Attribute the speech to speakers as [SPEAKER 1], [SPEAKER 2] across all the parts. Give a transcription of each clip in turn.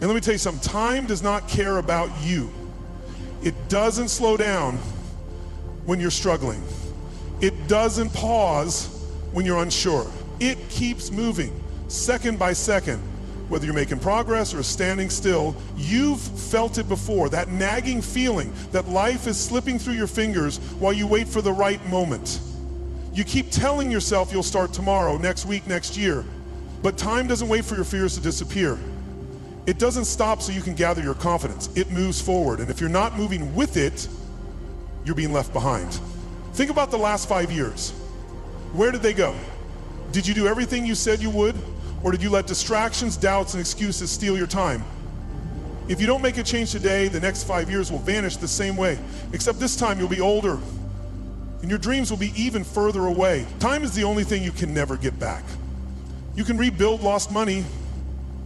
[SPEAKER 1] And let me tell you something, time does not care about you. It doesn't slow down when you're struggling. It doesn't pause when you're unsure. It keeps moving, second by second. Whether you're making progress or standing still, you've felt it before, that nagging feeling that life is slipping through your fingers while you wait for the right moment. You keep telling yourself you'll start tomorrow, next week, next year, but time doesn't wait for your fears to disappear. It doesn't stop so you can gather your confidence. It moves forward, and if you're not moving with it, you're being left behind. Think about the last 5 years. Where did they go? Did you do everything you said you would? Or did you let distractions, doubts, and excuses steal your time? If you don't make a change today, the next 5 years will vanish the same way, except this time you'll be older, and your dreams will be even further away. Time is the only thing you can never get back. You can rebuild lost money,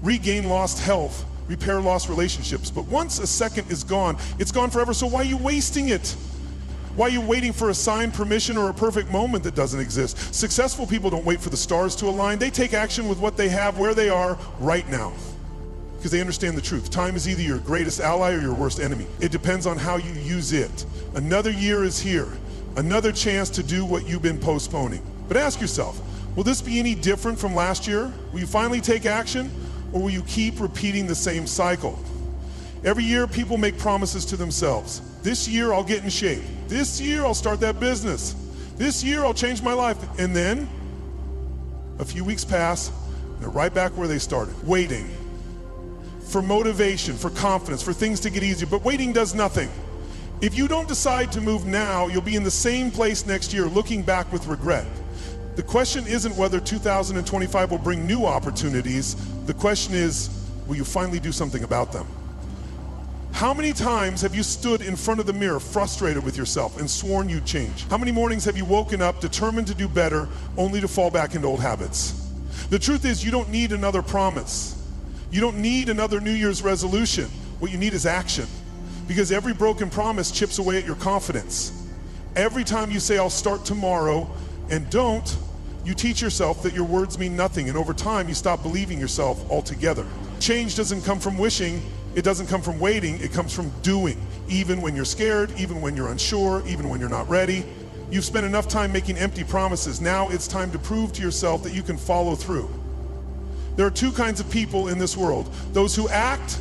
[SPEAKER 1] regain lost health, repair lost relationships, but once a second is gone, it's gone forever, so why are you wasting it? Why are you waiting for a sign, permission, or a perfect moment that doesn't exist? Successful people don't wait for the stars to align. They take action with what they have, where they are, right now. Because they understand the truth. Time is either your greatest ally or your worst enemy. It depends on how you use it. Another year is here. Another chance to do what you've been postponing. But ask yourself, will this be any different from last year? Will you finally take action, or will you keep repeating the same cycle? Every year, people make promises to themselves. This year, I'll get in shape. This year, I'll start that business. This year, I'll change my life. And then, a few weeks pass, and they're right back where they started, waiting for motivation, for confidence, for things to get easier. But waiting does nothing. If you don't decide to move now, you'll be in the same place next year, looking back with regret. The question isn't whether 2025 will bring new opportunities. The question is, will you finally do something about them? How many times have you stood in front of the mirror frustrated with yourself and sworn you'd change? How many mornings have you woken up determined to do better only to fall back into old habits? The truth is, you don't need another promise. You don't need another New Year's resolution. What you need is action. Because every broken promise chips away at your confidence. Every time you say, I'll start tomorrow, and don't, you teach yourself that your words mean nothing, and over time you stop believing yourself altogether. Change doesn't come from wishing. It doesn't come from waiting, it comes from doing. Even when you're scared, even when you're unsure, even when you're not ready. You've spent enough time making empty promises. Now it's time to prove to yourself that you can follow through. There are two kinds of people in this world, those who act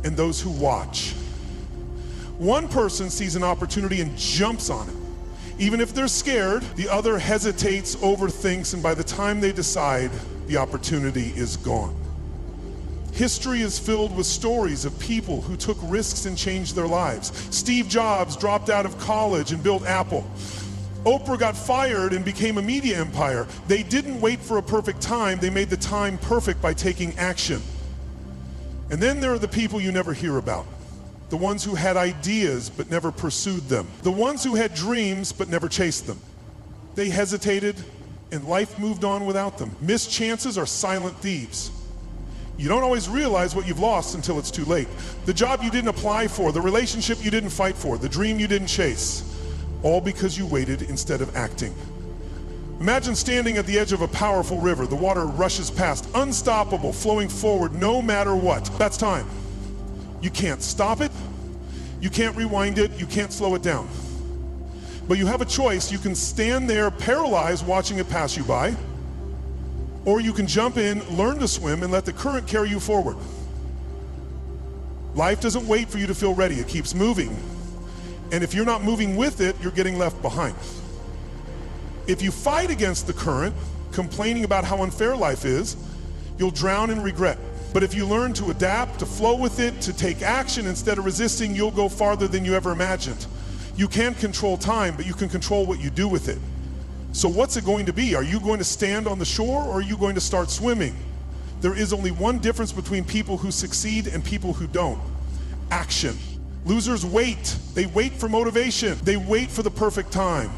[SPEAKER 1] and those who watch. One person sees an opportunity and jumps on it. Even if they're scared, the other hesitates, overthinks, and by the time they decide, the opportunity is gone. History is filled with stories of people who took risks and changed their lives. Steve Jobs dropped out of college and built Apple. Oprah got fired and became a media empire. They didn't wait for a perfect time, they made the time perfect by taking action. And then there are the people you never hear about. The ones who had ideas but never pursued them. The ones who had dreams but never chased them. They hesitated and life moved on without them. Missed chances are silent thieves. You don't always realize what you've lost until it's too late. The job you didn't apply for, the relationship you didn't fight for, the dream you didn't chase, all because you waited instead of acting. Imagine standing at the edge of a powerful river. The water rushes past, unstoppable, flowing forward no matter what. That's time. You can't stop it, you can't rewind it, you can't slow it down. But you have a choice. You can stand there paralyzed watching it pass you by, or you can jump in, learn to swim, and let the current carry you forward. Life doesn't wait for you to feel ready, it keeps moving. And if you're not moving with it, you're getting left behind. If you fight against the current, complaining about how unfair life is, you'll drown in regret. But if you learn to adapt, to flow with it, to take action instead of resisting, you'll go farther than you ever imagined. You can't control time, but you can control what you do with it. So what's it going to be? Are you going to stand on the shore, or are you going to start swimming? There is only one difference between people who succeed and people who don't. Action. Losers wait. They wait for motivation. They wait for the perfect time.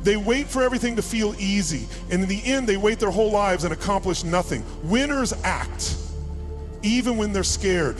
[SPEAKER 1] They wait for everything to feel easy. And in the end, they wait their whole lives and accomplish nothing. Winners act, even when they're scared.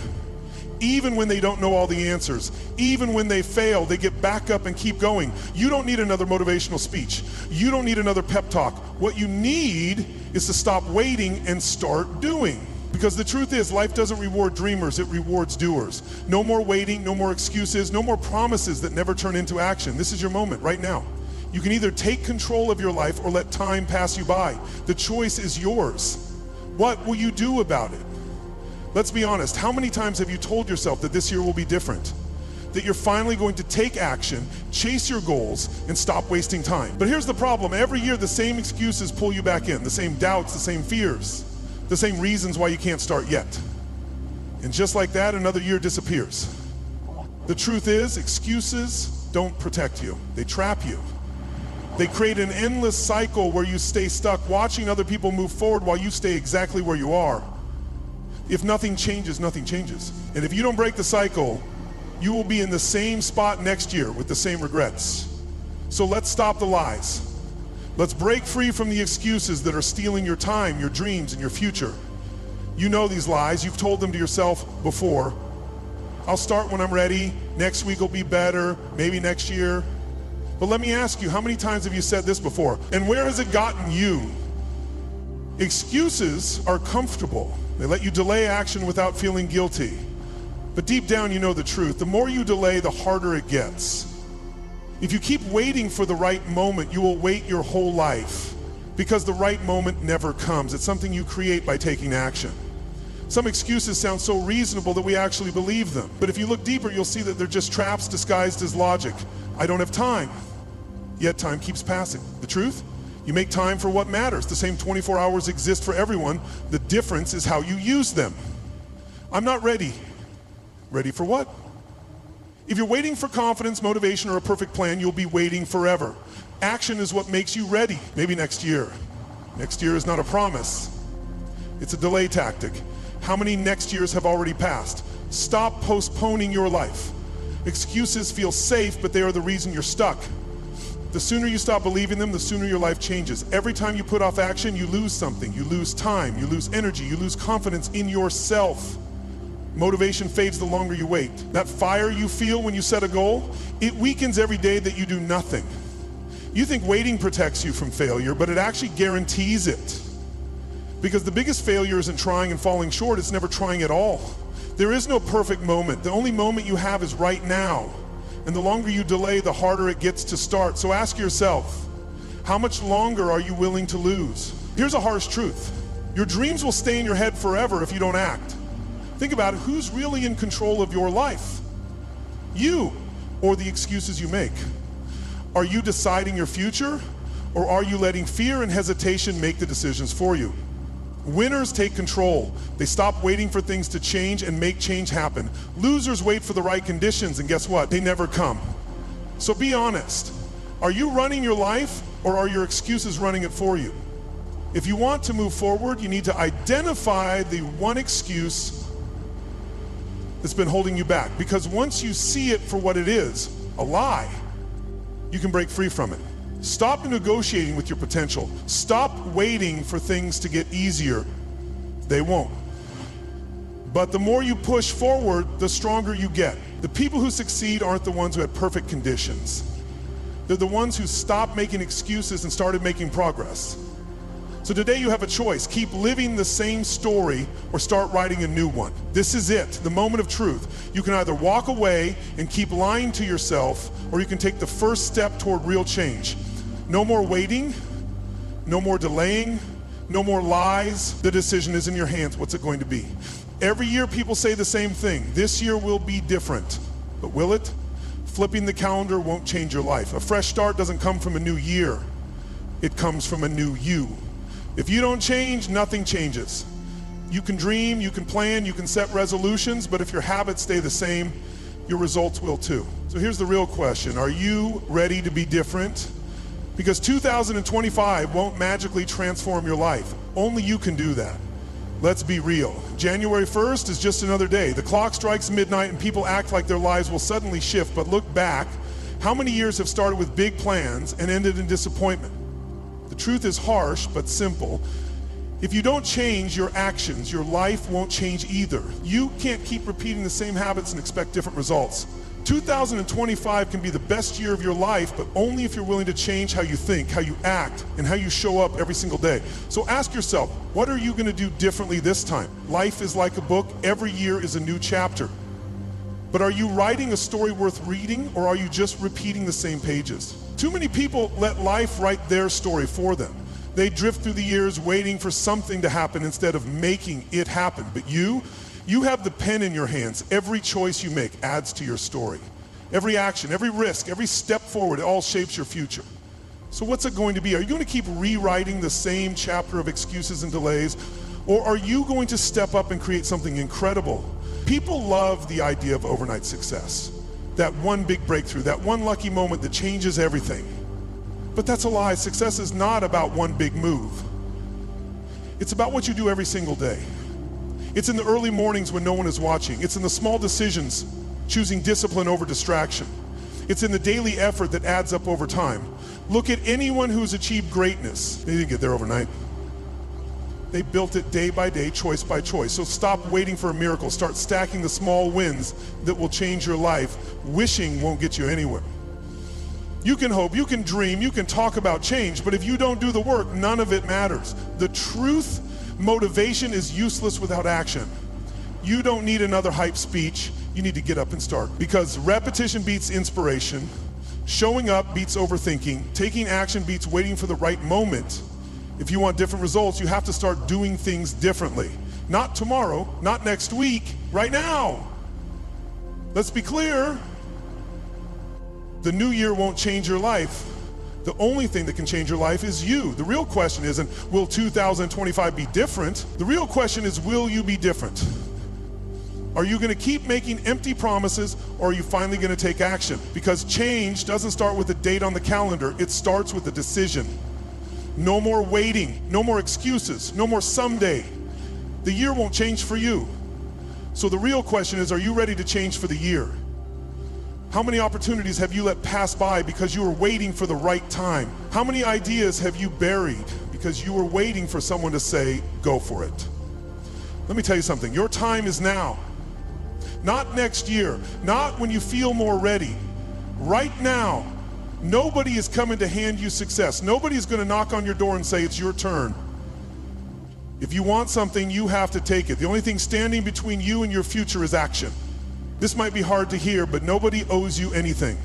[SPEAKER 1] Even when they don't know all the answers, even when they fail, they get back up and keep going. You don't need another motivational speech. You don't need another pep talk. What you need is to stop waiting and start doing. Because the truth is, life doesn't reward dreamers, it rewards doers. No more waiting, no more excuses, no more promises that never turn into action. This is your moment right now. You can either take control of your life or let time pass you by. The choice is yours. What will you do about it? Let's be honest, how many times have you told yourself that this year will be different? That you're finally going to take action, chase your goals, and stop wasting time. But here's the problem, every year the same excuses pull you back in, the same doubts, the same fears, the same reasons why you can't start yet. And just like that, another year disappears. The truth is, excuses don't protect you, they trap you. They create an endless cycle where you stay stuck watching other people move forward while you stay exactly where you are. If nothing changes, nothing changes. And if you don't break the cycle, you will be in the same spot next year with the same regrets. So let's stop the lies. Let's break free from the excuses that are stealing your time, your dreams, and your future. You know these lies, you've told them to yourself before. I'll start when I'm ready, next week will be better, maybe next year. But let me ask you, how many times have you said this before? And where has it gotten you? Excuses are comfortable. They let you delay action without feeling guilty. But deep down you know the truth. The more you delay, the harder it gets. If you keep waiting for the right moment, you will wait your whole life, because the right moment never comes. It's something you create by taking action. Some excuses sound so reasonable that we actually believe them. But if you look deeper, you'll see that they're just traps disguised as logic. I don't have time, yet time keeps passing. The truth? You make time for what matters. The same 24 hours exist for everyone. The difference is how you use them. I'm not ready. Ready for what? If you're waiting for confidence, motivation, or a perfect plan, you'll be waiting forever. Action is what makes you ready. Maybe next year. Next year is not a promise. It's a delay tactic. How many next years have already passed? Stop postponing your life. Excuses feel safe, but they are the reason you're stuck. The sooner you stop believing them, the sooner your life changes. Every time you put off action, you lose something. You lose time, you lose energy, you lose confidence in yourself. Motivation fades the longer you wait. That fire you feel when you set a goal, it weakens every day that you do nothing. You think waiting protects you from failure, but it actually guarantees it. Because the biggest failure isn't trying and falling short, it's never trying at all. There is no perfect moment. The only moment you have is right now. And the longer you delay, the harder it gets to start. So ask yourself, how much longer are you willing to lose? Here's a harsh truth. Your dreams will stay in your head forever if you don't act. Think about it, who's really in control of your life? You, or the excuses you make? Are you deciding your future, or are you letting fear and hesitation make the decisions for you? Winners take control. They stop waiting for things to change and make change happen. Losers wait for the right conditions, and guess what? They never come. So be honest. Are you running your life, or are your excuses running it for you? If you want to move forward, you need to identify the one excuse that's been holding you back. Because once you see it for what it is, a lie, you can break free from it. Stop negotiating with your potential. Stop waiting for things to get easier. They won't. But the more you push forward, the stronger you get. The people who succeed aren't the ones who had perfect conditions. They're the ones who stopped making excuses and started making progress. So today you have a choice. Keep living the same story or start writing a new one. This is it, the moment of truth. You can either walk away and keep lying to yourself, or you can take the first step toward real change. No more waiting, no more delaying, no more lies. The decision is in your hands. What's it going to be? Every year people say the same thing. This year will be different. But will it? Flipping the calendar won't change your life. A fresh start doesn't come from a new year. It comes from a new you. If you don't change, nothing changes. You can dream, you can plan, you can set resolutions, but if your habits stay the same, your results will too. So here's the real question. Are you ready to be different? Because 2025 won't magically transform your life. Only you can do that. Let's be real. January 1st is just another day. The clock strikes midnight and people act like their lives will suddenly shift, but look back. How many years have started with big plans and ended in disappointment? The truth is harsh, but simple. If you don't change your actions, your life won't change either. You can't keep repeating the same habits and expect different results. 2025 can be the best year of your life, but only if you're willing to change how you think, how you act, and how you show up every single day. So ask yourself, what are you going to do differently this time? Life is like a book. Every year is a new chapter. But are you writing a story worth reading, or are you just repeating the same pages? Too many people let life write their story for them. They drift through the years waiting for something to happen instead of making it happen. But you have the pen in your hands. Every choice you make adds to your story. Every action, every risk, every step forward, it all shapes your future. So what's it going to be? Are you going to keep rewriting the same chapter of excuses and delays? Or are you going to step up and create something incredible? People love the idea of overnight success. That one big breakthrough, that one lucky moment that changes everything. But that's a lie. Success is not about one big move. It's about what you do every single day. It's in the early mornings when no one is watching. It's in the small decisions, choosing discipline over distraction. It's in the daily effort that adds up over time. Look at anyone who's achieved greatness. They didn't get there overnight. They built it day by day, choice by choice. So stop waiting for a miracle. Start stacking the small wins that will change your life. Wishing won't get you anywhere. You can hope, you can dream, you can talk about change, but if you don't do the work, none of it matters. The truth, motivation is useless without action. You don't need another hype speech. You need to get up and start, because repetition beats inspiration, showing up beats overthinking, taking action beats waiting for the right moment. If you want different results, you have to start doing things differently. Not tomorrow, not next week, right now. Let's be clear. The new year won't change your life. The only thing that can change your life is you. The real question isn't, will 2025 be different? The real question is, will you be different? Are you going to keep making empty promises, or are you finally going to take action? Because change doesn't start with a date on the calendar. It starts with a decision. No more waiting, no more excuses, no more someday. The year won't change for you. So the real question is, are you ready to change for the year? How many opportunities have you let pass by because you were waiting for the right time? How many ideas have you buried because you were waiting for someone to say, go for it? Let me tell you something, your time is now. Not next year, not when you feel more ready. Right now. Nobody is coming to hand you success. Nobody is going to knock on your door and say it's your turn. If you want something, you have to take it. The only thing standing between you and your future is action. This might be hard to hear, but nobody owes you anything.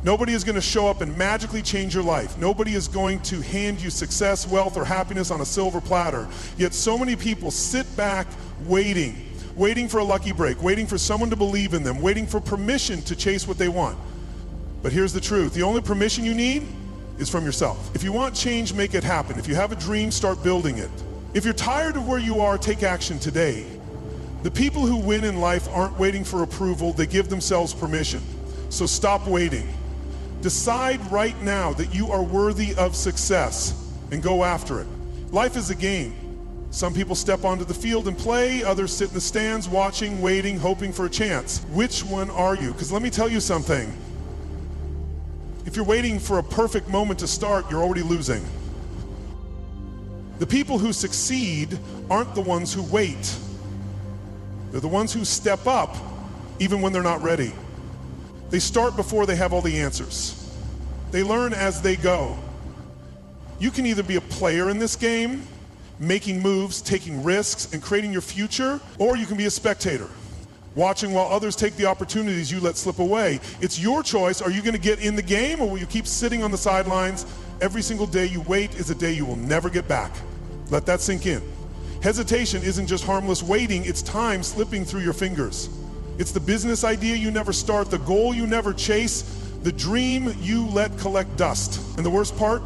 [SPEAKER 1] Nobody is going to show up and magically change your life. Nobody is going to hand you success, wealth, or happiness on a silver platter. Yet so many people sit back waiting for a lucky break, waiting for someone to believe in them, waiting for permission to chase what they want. But here's the truth. The only permission you need is from yourself. If you want change, make it happen. If you have a dream, start building it. If you're tired of where you are, take action today. The people who win in life aren't waiting for approval. They give themselves permission. So stop waiting. Decide right now that you are worthy of success and go after it. Life is a game. Some people step onto the field and play. Others sit in the stands watching, waiting, hoping for a chance. Which one are you? Because let me tell you something. If you're waiting for a perfect moment to start, you're already losing. The people who succeed aren't the ones who wait. They're the ones who step up even when they're not ready. They start before they have all the answers. They learn as they go. You can either be a player in this game, making moves, taking risks, and creating your future, or you can be a spectator, watching while others take the opportunities you let slip away. It's your choice. Are you going to get in the game, or will you keep sitting on the sidelines? Every single day you wait is a day you will never get back. Let that sink in. Hesitation isn't just harmless waiting, it's time slipping through your fingers. It's the business idea you never start, the goal you never chase, the dream you let collect dust. And the worst part,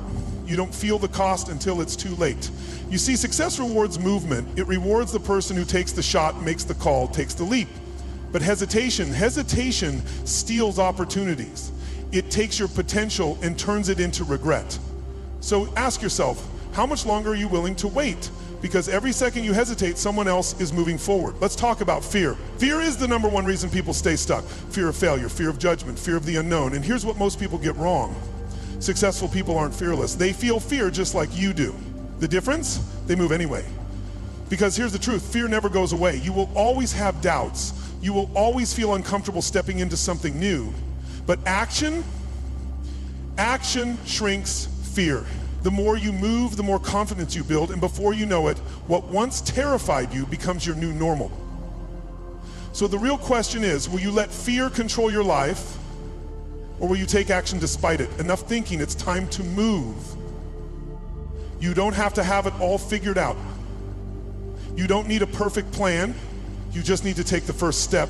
[SPEAKER 1] you don't feel the cost until it's too late. You see, success rewards movement. It rewards the person who takes the shot, makes the call, takes the leap. But hesitation steals opportunities. It takes your potential and turns it into regret. So ask yourself, how much longer are you willing to wait? Because every second you hesitate, someone else is moving forward. Let's talk about fear. Fear is the #1 reason people stay stuck. Fear of failure, fear of judgment, fear of the unknown. And here's what most people get wrong. Successful people aren't fearless. They feel fear just like you do. The difference? They move anyway. Because here's the truth, fear never goes away. You will always have doubts, You will always feel uncomfortable stepping into something new. But action shrinks fear. The more you move, the more confidence you build, and before you know it, what once terrified you becomes your new normal. So the real question is, will you let fear control your life, or will you take action despite it? Enough thinking, it's time to move. You don't have to have it all figured out. You don't need a perfect plan. You just need to take the first step.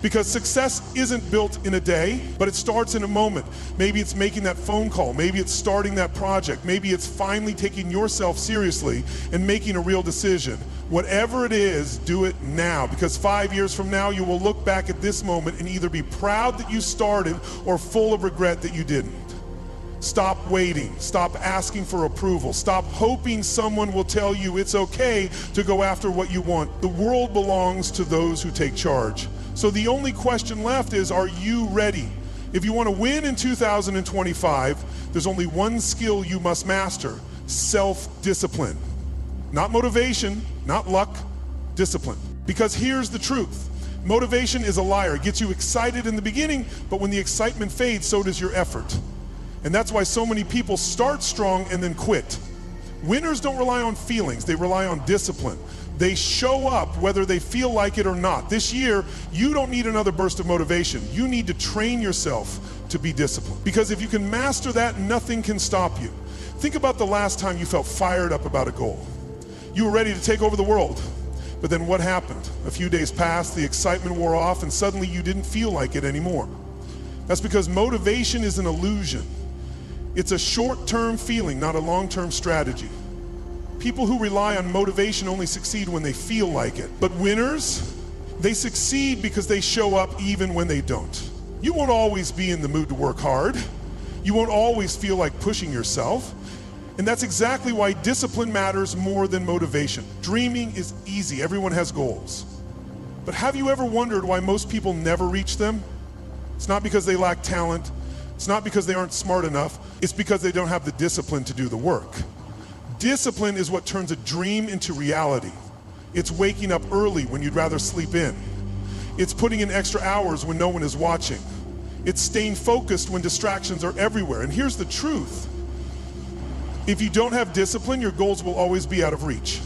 [SPEAKER 1] Because success isn't built in a day, but it starts in a moment. Maybe it's making that phone call. Maybe it's starting that project. Maybe it's finally taking yourself seriously and making a real decision. Whatever it is, do it now. Because 5 years from now, you will look back at this moment and either be proud that you started or full of regret that you didn't. Stop waiting. Stop asking for approval. Stop hoping someone will tell you it's okay to go after what you want. The world belongs to those who take charge. So the only question left is, are you ready? If you want to win in 2025, there's only one skill you must master: self-discipline. Not motivation, not luck, discipline. Because here's the truth. Motivation is a liar. It gets you excited in the beginning, but when the excitement fades, so does your effort. And that's why so many people start strong and then quit. Winners don't rely on feelings, they rely on discipline. They show up whether they feel like it or not. This year, you don't need another burst of motivation. You need to train yourself to be disciplined. Because if you can master that, nothing can stop you. Think about the last time you felt fired up about a goal. You were ready to take over the world. But then what happened? A few days passed, the excitement wore off, and suddenly you didn't feel like it anymore. That's because motivation is an illusion. It's a short-term feeling, not a long-term strategy. People who rely on motivation only succeed when they feel like it. But winners, they succeed because they show up even when they don't. You won't always be in the mood to work hard. You won't always feel like pushing yourself. And that's exactly why discipline matters more than motivation. Dreaming is easy. Everyone has goals. But have you ever wondered why most people never reach them? It's not because they lack talent. It's not because they aren't smart enough. It's because they don't have the discipline to do the work. Discipline is what turns a dream into reality. It's waking up early when you'd rather sleep in. It's putting in extra hours when no one is watching. It's staying focused when distractions are everywhere. And here's the truth. If you don't have discipline, your goals will always be out of reach.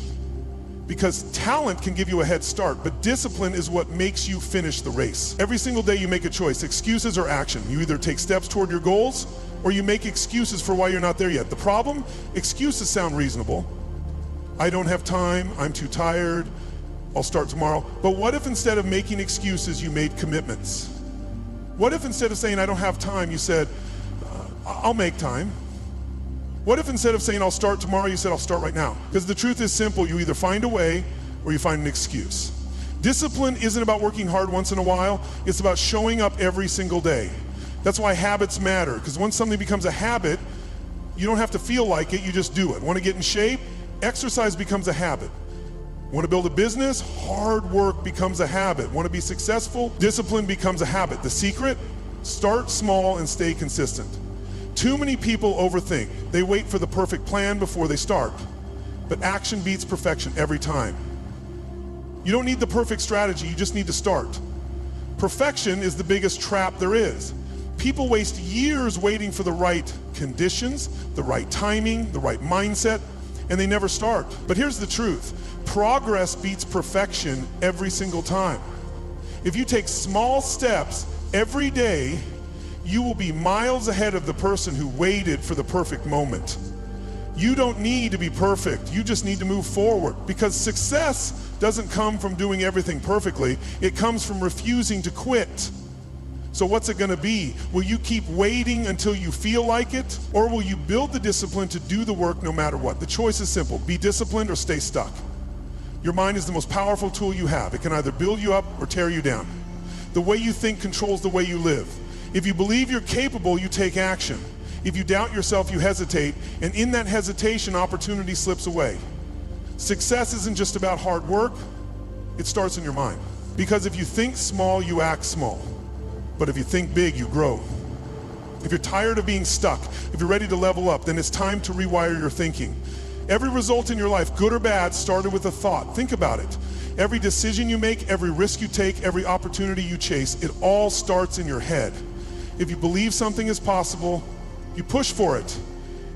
[SPEAKER 1] Because talent can give you a head start, but discipline is what makes you finish the race. Every single day you make a choice, excuses or action. You either take steps toward your goals, or you make excuses for why you're not there yet. The problem? Excuses sound reasonable. I don't have time, I'm too tired, I'll start tomorrow. But what if instead of making excuses, you made commitments? What if instead of saying I don't have time, you said, I'll make time? What if instead of saying I'll start tomorrow, you said I'll start right now? Because the truth is simple, you either find a way or you find an excuse. Discipline isn't about working hard once in a while, it's about showing up every single day. That's why habits matter, because once something becomes a habit, you don't have to feel like it, you just do it. Want to get in shape? Exercise becomes a habit. Want to build a business? Hard work becomes a habit. Want to be successful? Discipline becomes a habit. The secret? Start small and stay consistent. Too many people overthink. They wait for the perfect plan before they start. But action beats perfection every time. You don't need the perfect strategy, you just need to start. Perfection is the biggest trap there is. People waste years waiting for the right conditions, the right timing, the right mindset, and they never start. But here's the truth. Progress beats perfection every single time. If you take small steps every day, you will be miles ahead of the person who waited for the perfect moment. You don't need to be perfect, you just need to move forward, because success doesn't come from doing everything perfectly, it comes from refusing to quit. So what's it gonna be? Will you keep waiting until you feel like it, or will you build the discipline to do the work no matter what? The choice is simple, be disciplined or stay stuck. Your mind is the most powerful tool you have. It can either build you up or tear you down. The way you think controls the way you live. If you believe you're capable, you take action. If you doubt yourself, you hesitate, and in that hesitation, opportunity slips away. Success isn't just about hard work, it starts in your mind. Because if you think small, you act small. But if you think big, you grow. If you're tired of being stuck, if you're ready to level up, then it's time to rewire your thinking. Every result in your life, good or bad, started with a thought. Think about it. Every decision you make, every risk you take, every opportunity you chase, it all starts in your head. If you believe something is possible, you push for it.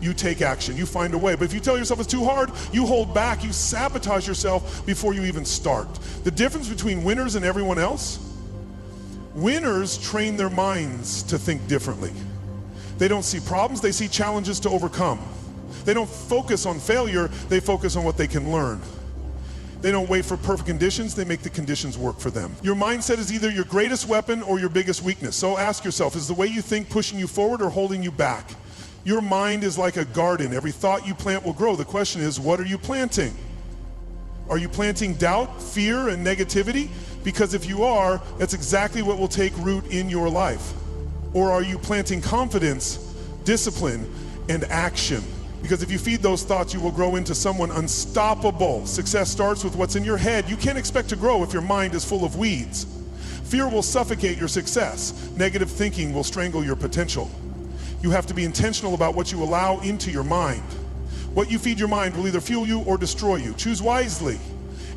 [SPEAKER 1] You take action, you find a way. But if you tell yourself it's too hard, you hold back, you sabotage yourself before you even start. The difference between winners and everyone else, winners train their minds to think differently. They don't see problems, they see challenges to overcome. They don't focus on failure, they focus on what they can learn. They don't wait for perfect conditions, they make the conditions work for them. Your mindset is either your greatest weapon or your biggest weakness. So ask yourself, is the way you think pushing you forward or holding you back? Your mind is like a garden. Every thought you plant will grow. The question is, what are you planting? Are you planting doubt, fear, and negativity? Because if you are, that's exactly what will take root in your life. Or are you planting confidence, discipline, and action? Because if you feed those thoughts, you will grow into someone unstoppable. Success starts with what's in your head. You can't expect to grow if your mind is full of weeds. Fear will suffocate your success. Negative thinking will strangle your potential. You have to be intentional about what you allow into your mind. What you feed your mind will either fuel you or destroy you. Choose wisely.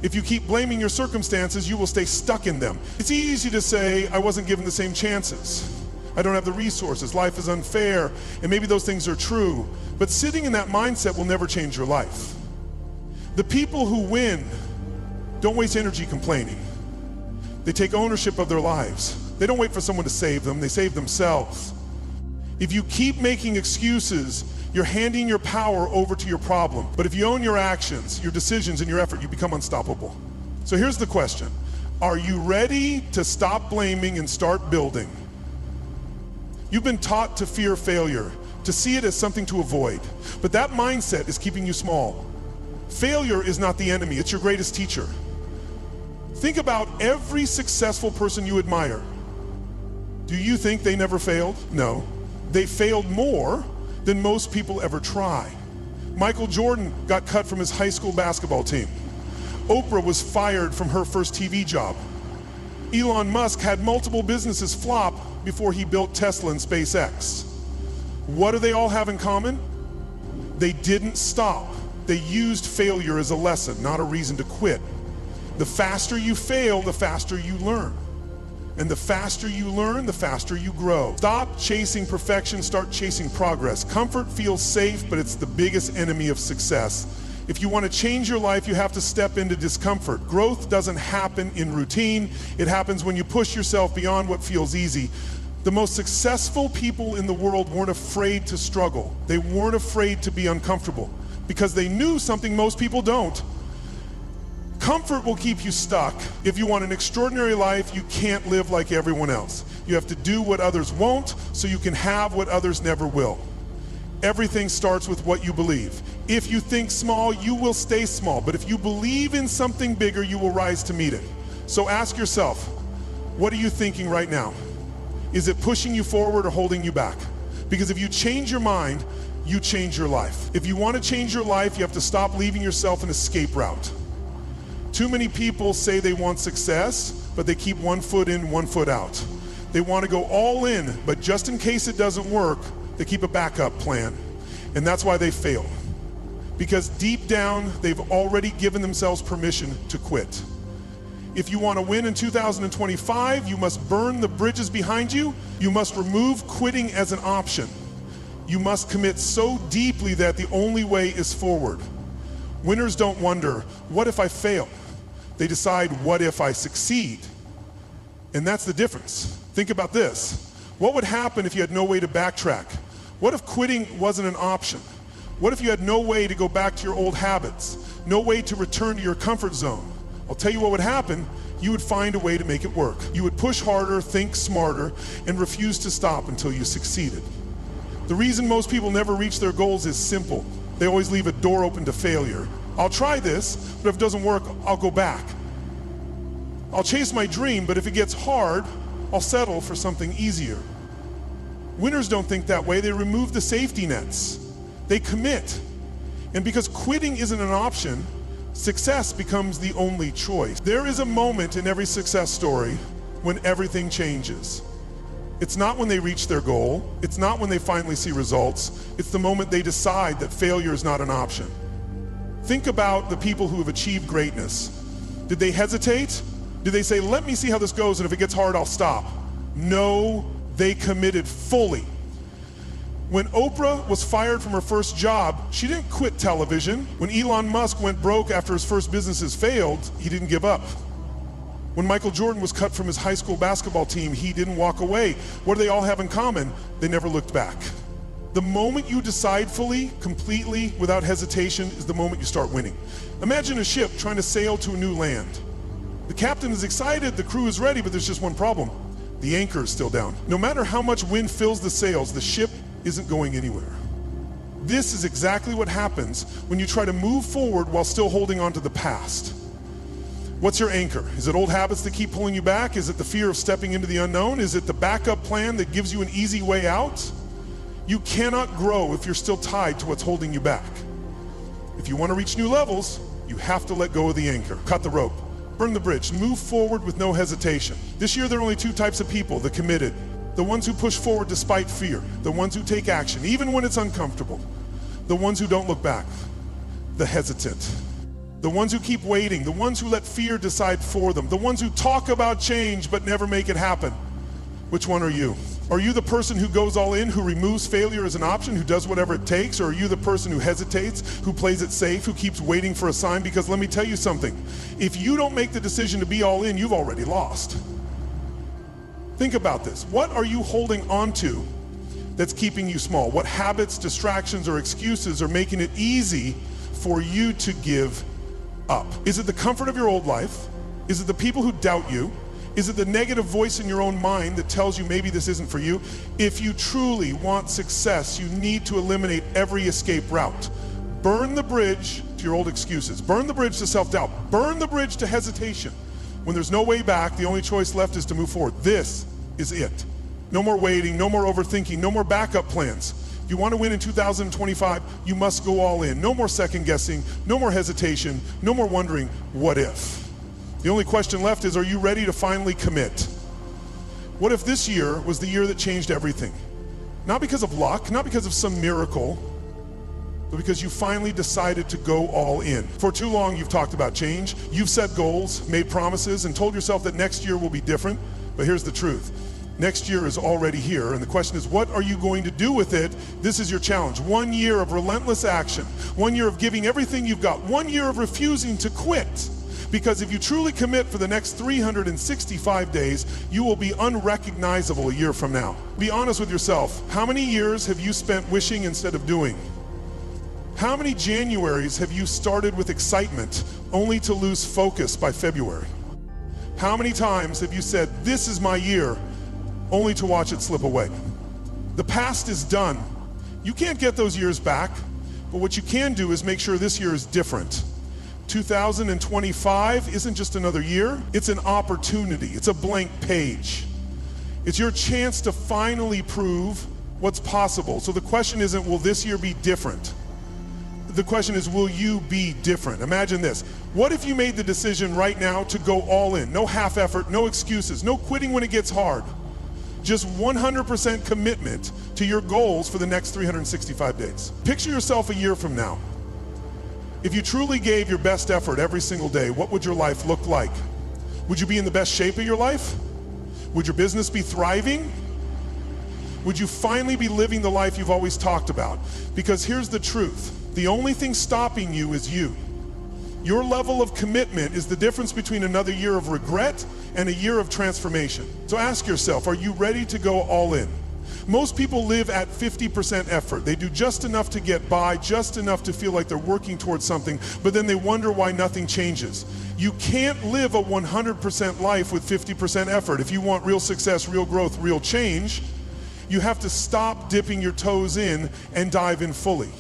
[SPEAKER 1] If you keep blaming your circumstances, you will stay stuck in them. It's easy to say, I wasn't given the same chances. I don't have the resources, life is unfair, and maybe those things are true. But sitting in that mindset will never change your life. The people who win don't waste energy complaining. They take ownership of their lives. They don't wait for someone to save them, they save themselves. If you keep making excuses, you're handing your power over to your problem. But if you own your actions, your decisions, and your effort, you become unstoppable. So here's the question. Are you ready to stop blaming and start building? You've been taught to fear failure, to see it as something to avoid. But that mindset is keeping you small. Failure is not the enemy, it's your greatest teacher. Think about every successful person you admire. Do you think they never failed? No. They failed more than most people ever try. Michael Jordan got cut from his high school basketball team. Oprah was fired from her first TV job. Elon Musk had multiple businesses flop before he built Tesla and SpaceX. What do they all have in common? They didn't stop. They used failure as a lesson, not a reason to quit. The faster you fail, the faster you learn. And the faster you learn, the faster you grow. Stop chasing perfection, start chasing progress. Comfort feels safe, but it's the biggest enemy of success. If you want to change your life, you have to step into discomfort. Growth doesn't happen in routine. It happens when you push yourself beyond what feels easy. The most successful people in the world weren't afraid to struggle. They weren't afraid to be uncomfortable because they knew something most people don't. Comfort will keep you stuck. If you want an extraordinary life, you can't live like everyone else. You have to do what others won't so you can have what others never will. Everything starts with what you believe. If you think small, you will stay small. But if you believe in something bigger, you will rise to meet it. So ask yourself, what are you thinking right now? Is it pushing you forward or holding you back? Because if you change your mind, you change your life. If you want to change your life, you have to stop leaving yourself an escape route. Too many people say they want success, but they keep one foot in, one foot out. They want to go all in, but just in case it doesn't work, they keep a backup plan. And that's why they fail. Because deep down, they've already given themselves permission to quit. If you want to win in 2025, you must burn the bridges behind you. You must remove quitting as an option. You must commit so deeply that the only way is forward. Winners don't wonder, what if I fail? They decide, what if I succeed? And that's the difference. Think about this. What would happen if you had no way to backtrack? What if quitting wasn't an option? What if you had no way to go back to your old habits? No way to return to your comfort zone? I'll tell you what would happen. You would find a way to make it work. You would push harder, think smarter, and refuse to stop until you succeeded. The reason most people never reach their goals is simple. They always leave a door open to failure. I'll try this, but if it doesn't work, I'll go back. I'll chase my dream, but if it gets hard, I'll settle for something easier. Winners don't think that way. They remove the safety nets. They commit. And because quitting isn't an option, success becomes the only choice. There is a moment in every success story when everything changes. It's not when they reach their goal. It's not when they finally see results. It's the moment they decide that failure is not an option. Think about the people who have achieved greatness. Did they hesitate? Did they say, let me see how this goes, and if it gets hard, I'll stop? No, they committed fully. When Oprah was fired from her first job, she didn't quit television. When Elon Musk went broke after his first businesses failed, he didn't give up. When Michael Jordan was cut from his high school basketball team, he didn't walk away. What do they all have in common? They never looked back. The moment you decide fully, completely, without hesitation, is the moment you start winning. Imagine a ship trying to sail to a new land. The captain is excited, the crew is ready, but there's just one problem. The anchor is still down. No matter how much wind fills the sails, the ship isn't going anywhere. This is exactly what happens when you try to move forward while still holding on to the past. What's your anchor? Is it old habits that keep pulling you back? Is it the fear of stepping into the unknown? Is it the backup plan that gives you an easy way out? You cannot grow if you're still tied to what's holding you back. If you want to reach new levels, you have to let go of the anchor. Cut the rope. Burn the bridge. Move forward with no hesitation. This year there are only two types of people: the committed, the ones who push forward despite fear, the ones who take action even when it's uncomfortable, the ones who don't look back, the hesitant, the ones who keep waiting, the ones who let fear decide for them, the ones who talk about change but never make it happen. Which one are you? Are you the person who goes all in, who removes failure as an option, who does whatever it takes? Or are you the person who hesitates, who plays it safe, who keeps waiting for a sign? Because let me tell you something, if you don't make the decision to be all in, you've already lost. Think about this. What are you holding on to that's keeping you small? What habits, distractions, or excuses are making it easy for you to give up? Is it the comfort of your old life? Is it the people who doubt you? Is it the negative voice in your own mind that tells you maybe this isn't for you? If you truly want success, you need to eliminate every escape route. Burn the bridge to your old excuses. Burn the bridge to self-doubt. Burn the bridge to hesitation. When there's no way back, the only choice left is to move forward. This is it. No more waiting, no more overthinking, no more backup plans. If you want to win in 2025, you must go all in. No more second guessing, no more hesitation, no more wondering, what if? The only question left is, are you ready to finally commit? What if this year was the year that changed everything? Not because of luck, not because of some miracle, but because you finally decided to go all in. For too long, you've talked about change. You've set goals, made promises, and told yourself that next year will be different. But here's the truth. Next year is already here, and the question is, what are you going to do with it? This is your challenge. 1 year of relentless action. 1 year of giving everything you've got. 1 year of refusing to quit. Because if you truly commit for the next 365 days, you will be unrecognizable a year from now. Be honest with yourself. How many years have you spent wishing instead of doing? How many Januaries have you started with excitement only to lose focus by February? How many times have you said, this is my year, only to watch it slip away? The past is done. You can't get those years back, but what you can do is make sure this year is different. 2025 isn't just another year, it's an opportunity, it's a blank page. It's your chance to finally prove what's possible. So the question isn't, will this year be different? The question is, will you be different? Imagine this. What if you made the decision right now to go all in? No half effort, no excuses, no quitting when it gets hard. Just 100% commitment to your goals for the next 365 days. Picture yourself a year from now. If you truly gave your best effort every single day, what would your life look like? Would you be in the best shape of your life? Would your business be thriving? Would you finally be living the life you've always talked about? Because here's the truth. The only thing stopping you is you. Your level of commitment is the difference between another year of regret and a year of transformation. So ask yourself, are you ready to go all in? Most people live at 50% effort. They do just enough to get by, just enough to feel like they're working towards something, but then they wonder why nothing changes. You can't live a 100% life with 50% effort. If you want real success, real growth, real change, you have to stop dipping your toes in and dive in fully.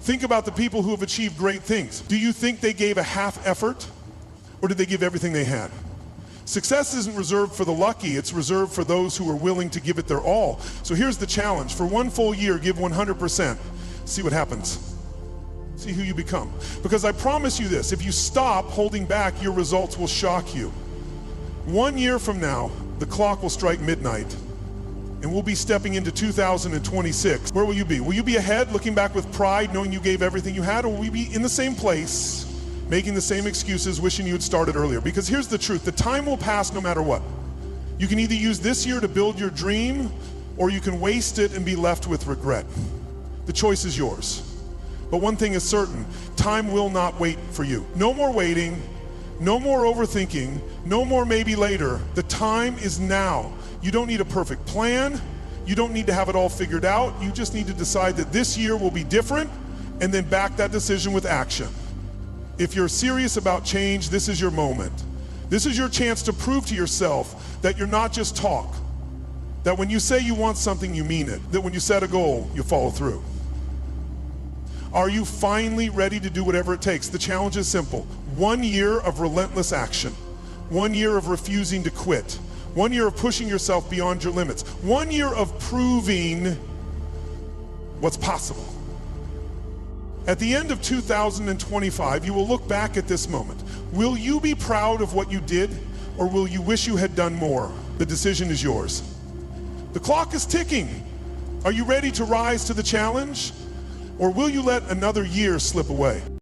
[SPEAKER 1] Think about the people who have achieved great things. Do you think they gave a half effort, or did they give everything they had? Success isn't reserved for the lucky, it's reserved for those who are willing to give it their all. So here's the challenge. For 1 full year, give 100%. See what happens. See who you become. Because I promise you this, if you stop holding back, your results will shock you. 1 year from now, the clock will strike midnight, and we'll be stepping into 2026. Where will you be? Will you be ahead, looking back with pride, knowing you gave everything you had, or will you be in the same place, making the same excuses, wishing you had started earlier. Because here's the truth, the time will pass no matter what. You can either use this year to build your dream, or you can waste it and be left with regret. The choice is yours. But one thing is certain, time will not wait for you. No more waiting, no more overthinking, no more maybe later. The time is now. You don't need a perfect plan. You don't need to have it all figured out. You just need to decide that this year will be different, and then back that decision with action. If you're serious about change, this is your moment. This is your chance to prove to yourself that you're not just talk. That when you say you want something, you mean it. That when you set a goal, you follow through. Are you finally ready to do whatever it takes? The challenge is simple. 1 year of relentless action. 1 year of refusing to quit. 1 year of pushing yourself beyond your limits. 1 year of proving what's possible. At the end of 2025, you will look back at this moment. Will you be proud of what you did, or will you wish you had done more? The decision is yours. The clock is ticking. Are you ready to rise to the challenge, or will you let another year slip away?